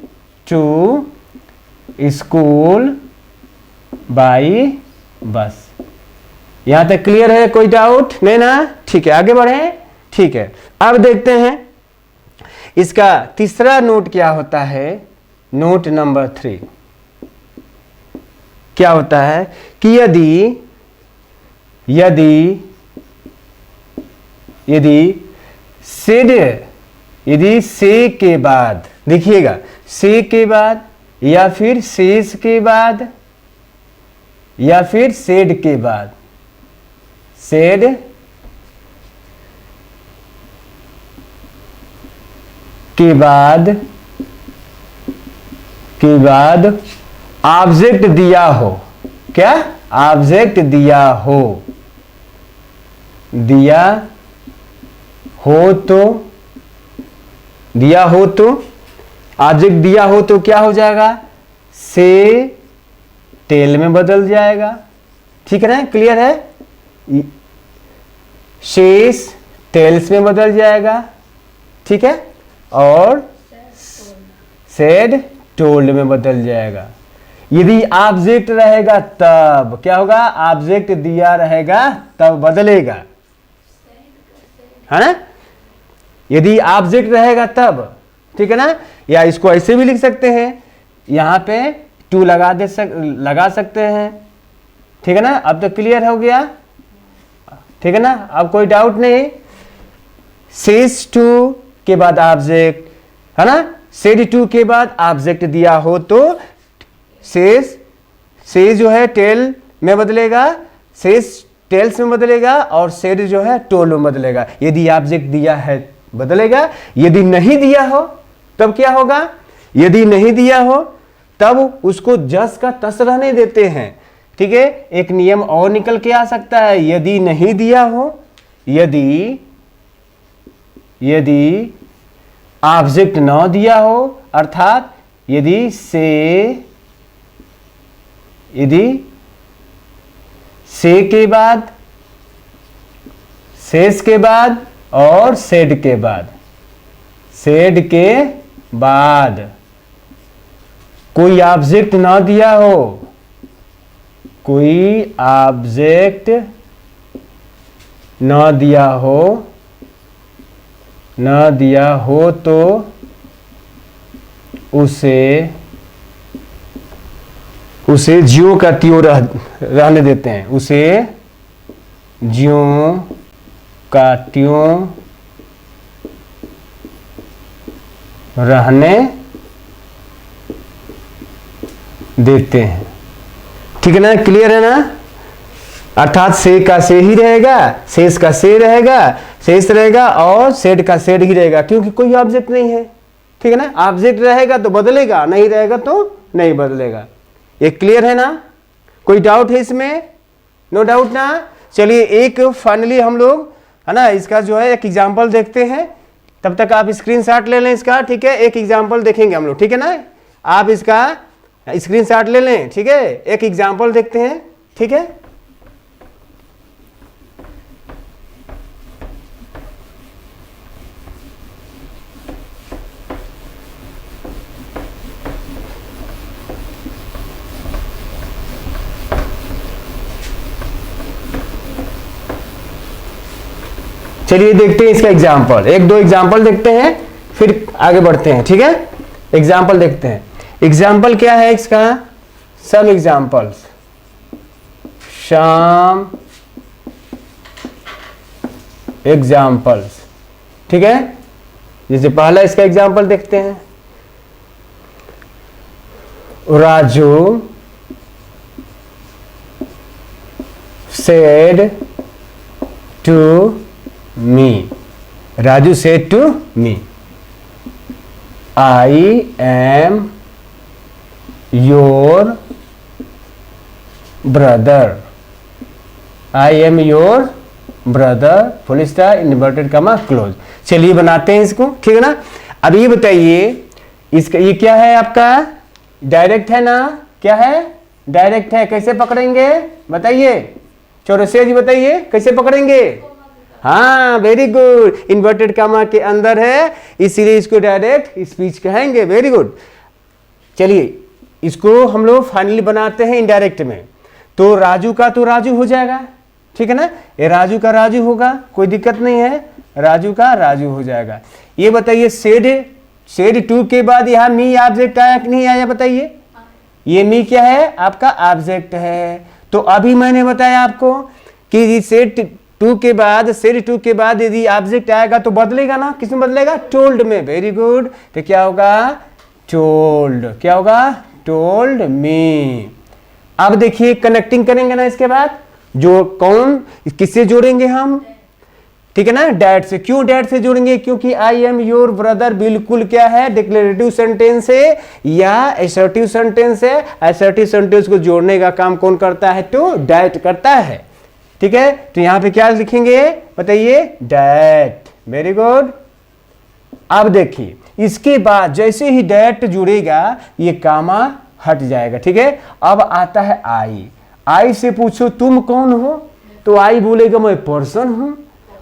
to school by bus. यहां तक क्लियर है, कोई डाउट नहीं ना? ठीक है, आगे बढ़े। ठीक है, अब देखते हैं इसका तीसरा नोट क्या होता है, नोट नंबर 3 क्या होता है कि यदि से के बाद, देखिएगा, से के बाद या फिर शेष के बाद या फिर सेड के बाद, सेड के बाद ऑब्जेक्ट दिया हो, क्या ऑब्जेक्ट दिया हो ऑब्जेक्ट दिया हो तो क्या हो जाएगा, से टेल में बदल जाएगा। ठीक है ना, क्लियर है, शेष टेल्स में बदल जाएगा। ठीक है, और सेड टोल्ड में बदल जाएगा। यदि ऑब्जेक्ट रहेगा तब क्या होगा, ऑब्जेक्ट दिया रहेगा तब बदलेगा, है ना। यदि ऑब्जेक्ट रहेगा तब, ठीक है ना। या इसको ऐसे भी लिख सकते हैं, यहां पे टू लगा सकते हैं, ठीक है ना। अब तो क्लियर हो गया, ठीक है ना। अब कोई डाउट नहीं। सेज टू के बाद ऑब्जेक्ट, है ना। सेड टू के बाद ऑब्जेक्ट दिया हो तो सेज जो है टेल में बदलेगा, सेज टेल्स में बदलेगा, और सेड जो है टोल में बदलेगा। यदि ऑब्जेक्ट दिया है बदलेगा, यदि नहीं दिया हो तब क्या होगा, यदि नहीं दिया हो तब उसको जस का तस रहने देते हैं, ठीक है। एक नियम और निकल के आ सकता है, यदि नहीं दिया हो, यदि ऑब्जेक्ट ना दिया हो, अर्थात यदि से के बाद, सेस के बाद और सेड के बाद कोई ऑब्जेक्ट ना दिया हो, कोई ऑब्जेक्ट ना दिया हो तो उसे ज्यों का त्यों रहने देते हैं, उसे ज्यों का त्यों रहने देते हैं, ठीक है ना। क्लियर है ना। अर्थात से का से ही रहेगा, शेष का से रहेगा, शेष रहेगा, और सेड का सेड ही रहेगा, क्योंकि कोई ऑब्जेक्ट नहीं है, ठीक है ना। ऑब्जेक्ट रहेगा तो बदलेगा, नहीं रहेगा तो नहीं बदलेगा। ये क्लियर है ना। कोई डाउट है इसमें? नो डाउट ना। चलिए एक फाइनली हम लोग, है ना, इसका जो है एक एग्जाम्पल देखते हैं। तब तक आप स्क्रीनशॉट ले लें इसका, ठीक है। एक एग्जाम्पल देखेंगे हम लोग, ठीक है ना। आप इसका स्क्रीनशॉट ले लें, ठीक है। एक एग्जाम्पल देखते हैं, ठीक है। चलिए देखते हैं इसका एग्जाम्पल, एक दो एग्जाम्पल देखते हैं फिर आगे बढ़ते हैं, ठीक है। एग्जाम्पल देखते हैं। एग्जाम्पल क्या है इसका, सम एग्जाम्पल्स, ठीक है। जैसे पहला इसका एग्जाम्पल देखते हैं, Raju said to me, Raju said to me, I am your brother, I am your brother, full star, inverted comma, close। चलिए बनाते हैं इसको, ठीक है ना। अब ये बताइए इसका, ये क्या है आपका, डायरेक्ट है ना, क्या है, डायरेक्ट है। कैसे पकड़ेंगे बताइए, चौरसिया जी बताइए कैसे पकड़ेंगे। हाँ वेरी गुड, इन्वर्टेड कामा के अंदर है इसीलिए इसको डायरेक्ट स्पीच कहेंगे। Very good. चलिए इसको हम लोग फाइनली बनाते हैं इनडायरेक्ट में। तो राजू का तो राजू हो जाएगा, ठीक है ना। ये राजू का राजू होगा, कोई दिक्कत नहीं है, राजू का राजू हो जाएगा। ये बताइए सेड टू के बाद यहाँ मी ऑब्जेक्ट आया कि नहीं आया बताइए। ये मी क्या है, आपका ऑब्जेक्ट है। तो अभी मैंने बताया आपको कि सेड टू के बाद यदि ऑब्जेक्ट आएगा तो बदलेगा ना, किसमें बदलेगा, टोल्ड में। Very good. तो क्या होगा, टोल्ड, क्या होगा, टोल्ड मी। अब देखिए कनेक्टिंग करेंगे ना इसके बाद, जो कौन किससे जोड़ेंगे हम, ठीक है ना, डैड से। क्यों डैड से जोड़ेंगे, क्योंकि आई एम योर ब्रदर बिल्कुल क्या है, डिक्लेरेटिव सेंटेंस है या असर्टिव सेंटेंस है। असर्टिव सेंटेंस को जोड़ने का काम कौन करता है, तो डैड करता है, ठीक है। तो यहां पे क्या लिखेंगे बताइए, डैड। Very good. अब देखिए इसके बाद जैसे ही डैड जुड़ेगा ये कामा हट जाएगा, ठीक है। अब आता है आई से पूछो तुम कौन हो, तो आई बोलेगा मैं पर्सन हूं।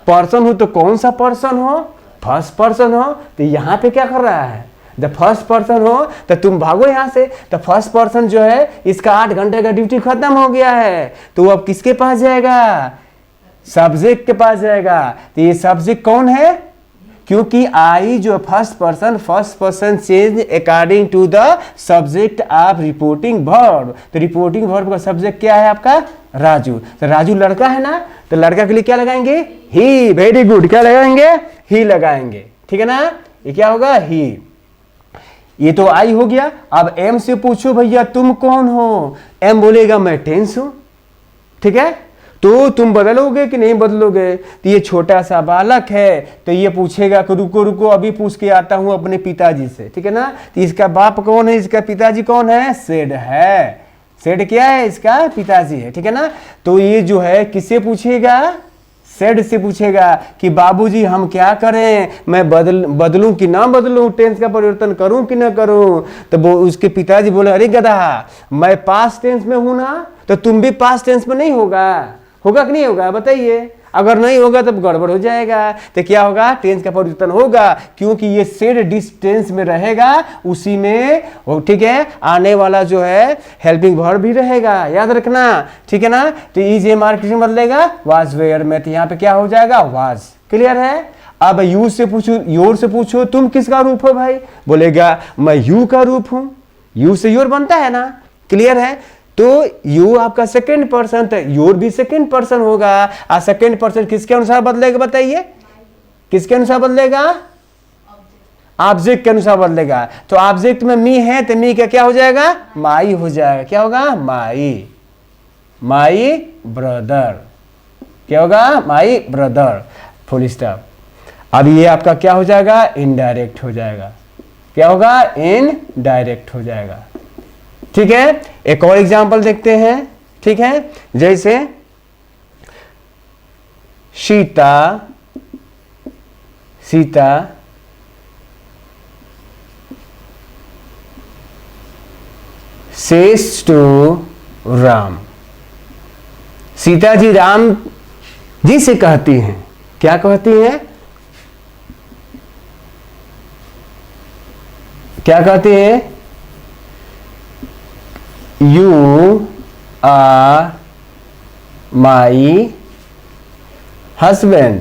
पर्सन हूं तो कौन सा पर्सन हो, फर्स्ट पर्सन हो। तो यहां पे क्या कर रहा है, जब फर्स्ट पर्सन हो तो तुम भागो यहाँ से। तो फर्स्ट पर्सन जो है इसका 8 घंटे का ड्यूटी खत्म हो गया है, तो वो अब किसके पास जाएगा? सब्जेक्ट के पास जाएगा। तो ये सब्जेक्ट कौन है? क्योंकि आई जो first person change according to the subject of reporting verb. तो रिपोर्टिंग वर्ब का सब्जेक्ट क्या है आपका? राजू। तो राजू लड़का है ना, तो लड़का के लिए क्या लगाएंगे? ही। वेरी गुड, क्या लगाएंगे? ही लगाएंगे, ठीक है ना। ये क्या होगा? ही। ये तो आई हो गया। अब एम से पूछो भैया तुम कौन हो? एम बोलेगा मैं टेंस हूं, ठीक है। तो तुम बदलोगे कि नहीं बदलोगे? तो ये छोटा सा बालक है, तो ये पूछेगा कि रुको रुको अभी पूछ के आता हूं अपने पिताजी से, ठीक है ना। तो इसका बाप कौन है? इसका पिताजी कौन है? सेड है। सेड क्या है? इसका पिताजी है, ठीक है ना। तो ये जो है किससे पूछेगा? सेड से पूछेगा कि बाबूजी हम क्या करें, मैं बदलूं कि ना बदलूं, टेंस का परिवर्तन करूं कि ना करूं। तो वो उसके पिताजी बोले अरे गधा, मैं पास्ट टेंस में हूं ना, तो तुम भी पास्ट टेंस में नहीं होगा कि नहीं होगा? बताइए। अगर नहीं होगा तब गड़बड़ हो जाएगा। तो क्या होगा? टेंस का परिवर्तन होगा, क्योंकि ये सेड डिस्टेंस में रहेगा, उसी में, ठीक है, आने वाला जो है हेल्पिंग वर्ब भी रहेगा, याद रखना, ठीक है ना। तो इज एम आर किसमें बदलेगा? वाज वेयर में। तो यहाँ पे क्या हो जाएगा? वाज। क्लियर है। अब यू से पूछो, योर से पूछो तुम किसका रूप हो भाई? बोलेगा मैं यू का रूप हूं। यू से योर बनता है ना, क्लियर है। तो यू आपका सेकेंड पर्सन, तो योर भी सेकेंड पर्सन होगा। और सेकेंड पर्सन किसके अनुसार बदलेगा? बताइए, किसके अनुसार बदलेगा? ऑब्जेक्ट के अनुसार बदलेगा। तो ऑब्जेक्ट में मी है, तो मी का क्या हो जाएगा? माई हो जाएगा। क्या होगा? माई। My brother. क्या होगा? My brother, full stop. अब ये आपका क्या हो जाएगा? इनडायरेक्ट हो जाएगा। क्या होगा? इनडायरेक्ट हो जाएगा, ठीक है। एक और एग्जांपल देखते हैं, ठीक है। जैसे सीता सेज टू राम। सीता जी राम जी से कहती हैं, क्या कहती हैं? क्या कहती हैं? You are my husband.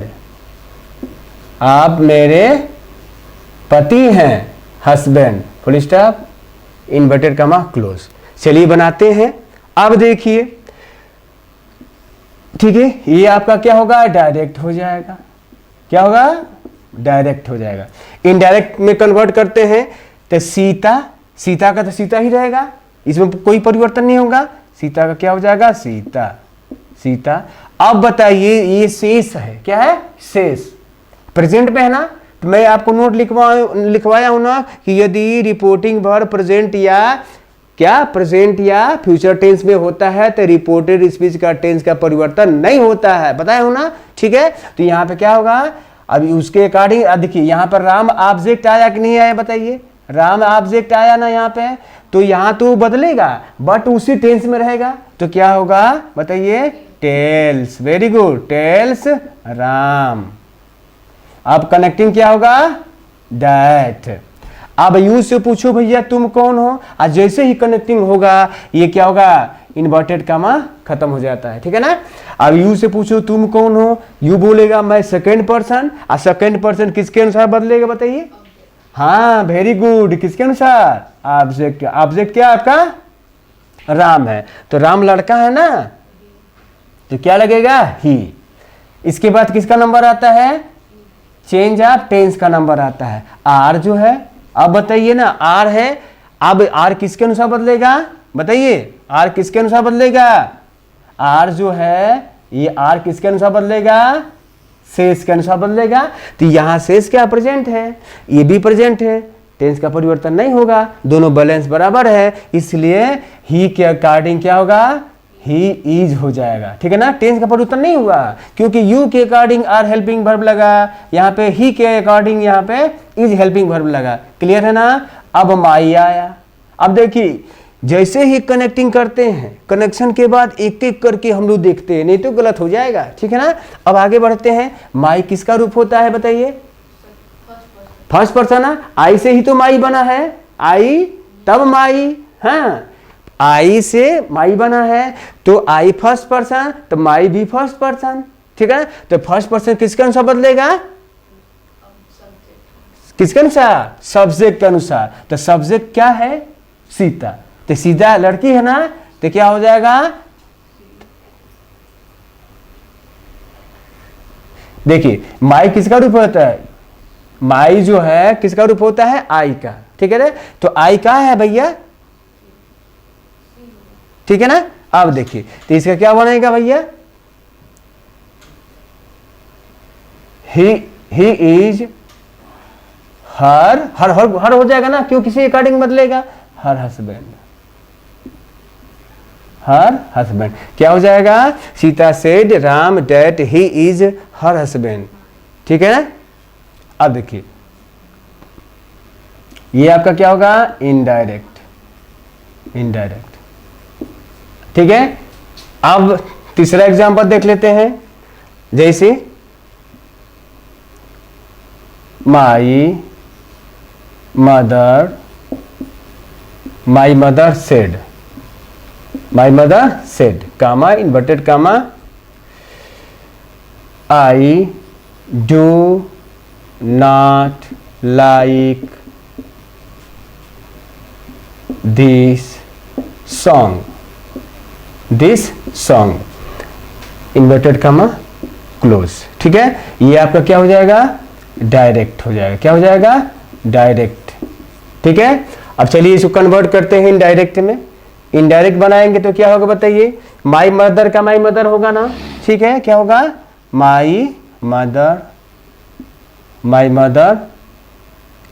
आप मेरे पति हैं, हस्बैंड, फुल स्टॉप, इनवर्टेड कमा क्लोज। चलिए बनाते हैं। अब देखिए, ठीक है, ये आपका क्या होगा? डायरेक्ट हो जाएगा। क्या होगा? डायरेक्ट हो जाएगा। इनडायरेक्ट में कन्वर्ट करते हैं तो सीता का तो सीता ही रहेगा, इसमें कोई परिवर्तन नहीं होगा। सीता का क्या हो जाएगा? सीता। अब बताइए, ये शेष है, क्या है? शेष। प्रेजेंट में है ना, तो मैं आपको नोट लिखवाया हूं ना कि यदि रिपोर्टिंग वर्ब प्रेजेंट या फ्यूचर टेंस में होता है तो रिपोर्टेड स्पीच का टेंस का परिवर्तन नहीं होता है, बताया हूं ना, ठीक है। तो यहाँ पे क्या होगा? अभी उसके अकॉर्डिंग देखिए, यहाँ पर राम ऑब्जेक्ट आया कि नहीं आया? बताइए। राम ऑब्जेक्ट आया ना यहाँ पे, तो यहाँ तो बदलेगा बट उसी टेंस में रहेगा। तो क्या होगा? बताइए। Tells. Very good, tells Ram. अब कनेक्टिंग क्या होगा? दैट। अब यू से पूछो भैया तुम कौन हो, और जैसे ही कनेक्टिंग होगा ये क्या होगा? इन्वर्टेड कॉमा खत्म हो जाता है, ठीक है ना। अब यू से पूछो तुम कौन हो, यू बोलेगा मैं सेकेंड पर्सन, और सेकेंड पर्सन किसके अनुसार बदलेगा? बताइए। हाँ, वेरी गुड, किसके अनुसार? ऑब्जेक्ट। ऑब्जेक्ट क्या आपका? राम है, तो राम लड़का है ना, तो क्या लगेगा? ही। इसके बाद किसका नंबर आता है? चेंज ऑफ टेंस का नंबर आता है, आर जो है। अब बताइए ना, आर है, अब आर किसके अनुसार बदलेगा? बताइए, आर किसके अनुसार बदलेगा? आर जो है ये आर किसके अनुसार बदलेगा? शेष के अनुसार बदलेगा। तो यहां शेष क्या? प्रेजेंट है, ये भी प्रेजेंट है, टेंस का परिवर्तन नहीं होगा, दोनों बैलेंस बराबर है, इसलिए ही के अकॉर्डिंग क्या होगा? ही इज हो जाएगा, ठीक है ना। टेंस का परिवर्तन नहीं हुआ क्योंकि यू के अकॉर्डिंग आर हेल्पिंग वर्ब लगा, यहाँ पे ही के अकॉर्डिंग यहाँ पे इज हेल्पिंग वर्ब लगा। क्लियर है ना। अब माई आया। अब देखिए, जैसे ही कनेक्टिंग करते हैं, कनेक्शन के बाद एक एक करके हम लोग देखते हैं, नहीं तो गलत हो जाएगा, ठीक है ना। अब आगे बढ़ते हैं। माई किसका रूप होता है? बताइए। फर्स्ट पर्सन है, आई से ही तो माई बना है, आई तब माई, हाँ आई से माई बना है तो आई फर्स्ट पर्सन तो माई भी फर्स्ट पर्सन, ठीक है। तो फर्स्ट पर्सन किसके अनुसार बदलेगा, किसके अनुसार, सब्जेक्ट के अनुसार। तो सब्जेक्ट क्या है, सीता, तो सीता लड़की है ना, तो क्या हो जाएगा, देखिए माई किसका रूप होता है, माई जो है किसका रूप होता है, आई का, ठीक है ना। तो आई का है भैया, ठीक है ना। अब देखिए तो इसका क्या बनेगा भैया, ही इज हर हो जाएगा ना, क्यों किसी अकॉर्डिंग बदलेगा, हर हस्बैंड, हर हस्बैंड क्या हो जाएगा, Sita said Ram that he is her husband, ठीक है ना। अब देखिए ये आपका क्या होगा, इनडायरेक्ट, इनडायरेक्ट, ठीक है। अब तीसरा एग्जांपल देख लेते हैं, जैसे my mother said, my mother said comma inverted comma, I do not like this song, this song inverted comma close, ठीक है। ये आपका क्या हो जाएगा, डायरेक्ट हो जाएगा, क्या हो जाएगा, डायरेक्ट, ठीक है। अब चलिए इसको कन्वर्ट करते हैं इनडायरेक्ट में, इनडायरेक्ट बनाएंगे तो क्या होगा बताइए, माई मदर का माई मदर होगा ना, ठीक है, क्या होगा, माई मदर, माई मदर।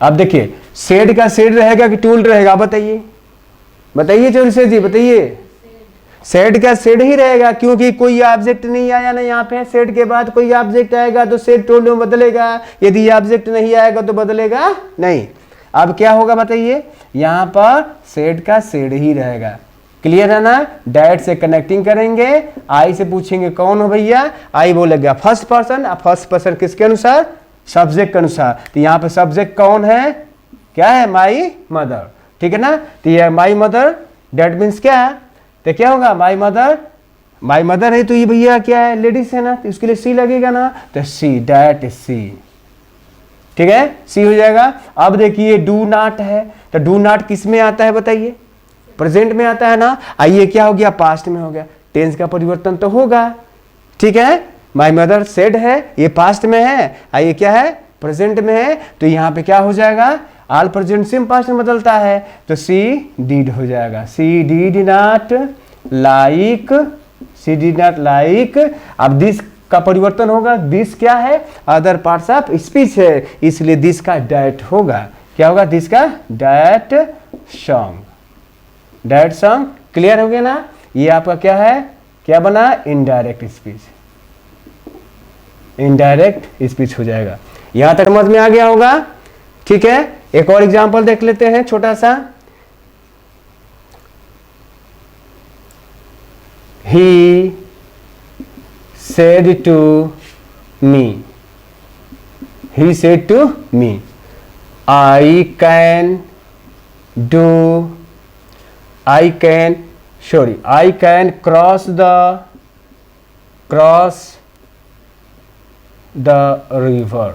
अब देखिए सेड का सेड रहेगा कि टूल रहेगा, बताइए बताइए चौरसिया जी बताइए, सेड का सेड ही रहेगा, क्योंकि कोई ऑब्जेक्ट नहीं आया ना यहाँ पे, सेड के बाद कोई ऑब्जेक्ट आएगा तो सेड टोल में बदलेगा, यदि ऑब्जेक्ट नहीं आएगा तो बदलेगा नहीं। अब क्या होगा बताइए, यहाँ पर सेड का सेड ही रहेगा, क्लियर है ना। डैट से कनेक्टिंग करेंगे, आई से पूछेंगे कौन हो भैया, आई बोलेगा फर्स्ट पर्सन, अब फर्स्ट पर्सन किसके अनुसार, सब्जेक्ट के अनुसार। तो यहाँ पे सब्जेक्ट कौन है, क्या है, माई मदर, ठीक है ना। तो ये माई मदर, डैट मीन्स क्या है, तो क्या होगा, माई मदर, माई मदर है तो ये भैया क्या है, लेडीज है ना, तो इसके लिए सी लगेगा ना, तो सी, डैट इज सी, ठीक है, सी हो जाएगा। अब देखिए डू नॉट है, तो डू नॉट किस में आता है बताइए, प्रेजेंट में आता है ना। आइए क्या हो गया, पास्ट में हो गया, टेंस का परिवर्तन तो होगा, ठीक है। माई मदर सेड है, ये पास्ट में है, आइए क्या है, प्रेजेंट में है, तो यहाँ पे क्या हो जाएगा, ऑल प्रेजेंट सिम पास्ट में बदलता है, तो सी डीड हो जाएगा, सी did not like, C did not like. अब दिस का परिवर्तन होगा, दिस क्या है, अदर पार्ट्स ऑफ स्पीच है, इसलिए दिस का डैट होगा, क्या होगा, दिस का that song, that song, clear हो गया ना। ये आपका क्या है, क्या बना, इनडायरेक्ट स्पीच, इनडायरेक्ट स्पीच हो जाएगा। यहां तक समझ में आ गया होगा, ठीक है। एक और एग्जांपल देख लेते हैं छोटा सा, ही said to me, he said to me, I can cross the river.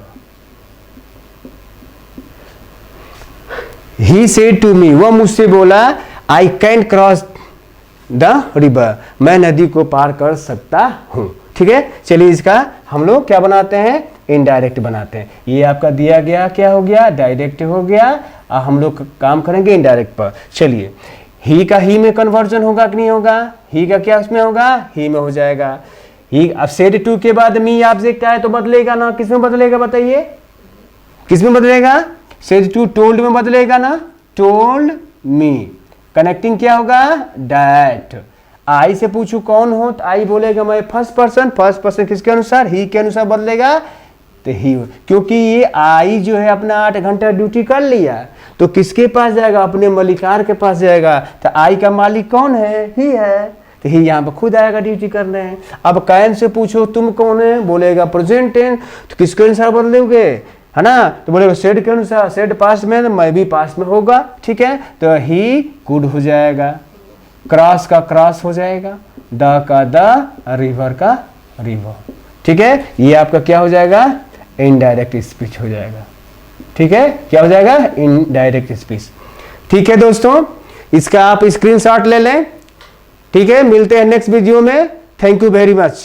He said to me, वह मुझसे बोला, I can cross the river, मैं नदी को पार कर सकता हूं, ठीक है। चलिए इसका हम लोग क्या बनाते हैं, इनडायरेक्ट बनाते हैं। ये आपका दिया गया क्या हो गया, डायरेक्ट हो गया, हम लोग काम करेंगे इनडायरेक्ट पर। चलिए ही का ही में कन्वर्जन होगा कि नहीं होगा, ही का क्या उसमें होगा, ही में हो जाएगा। ही अब सेड टू के बाद मी ऑब्जेक्ट आए तो बदलेगा ना, किस में बदलेगा बताइए, किस में बदलेगा, सेड टू टोल्ड में बदलेगा ना, टोल्ड मी, कनेक्टिंग क्या होगा, डैट। आई से पूछू कौन हो, तो आई बोलेगा मैं फर्स्ट पर्सन, फर्स्ट पर्सन किसके अनुसार, ही के अनुसार बदलेगा, तो ही, क्योंकि ये आई जो है अपना 8 घंटा ड्यूटी कर लिया, तो किसके पास जाएगा, अपने मलिकार के पास जाएगा। तो आई का मालिक कौन है, ही है, तो ही यहाँ पर खुद आएगा ड्यूटी करने हैं। अब कैन से पूछो तुम कौन है, बोलेगा प्रेजेंट टेंस, तो किसके अनुसार बदलोगे, है ना। तो बोले सेड के अनुसार, सेड पास्ट में, तो मैं भी पास्ट में होगा, ठीक है। तो ही कुड हो जाएगा, क्रॉस का क्रॉस हो जाएगा, द का द, रिवर का रिवर, ठीक है। ये आपका क्या हो जाएगा, इनडायरेक्ट स्पीच हो जाएगा, ठीक है। क्या हो जाएगा, इनडायरेक्ट स्पीच, ठीक है दोस्तों। इसका आप स्क्रीनशॉट ले लें, ठीक है। मिलते हैं नेक्स्ट वीडियो में। Thank you very much.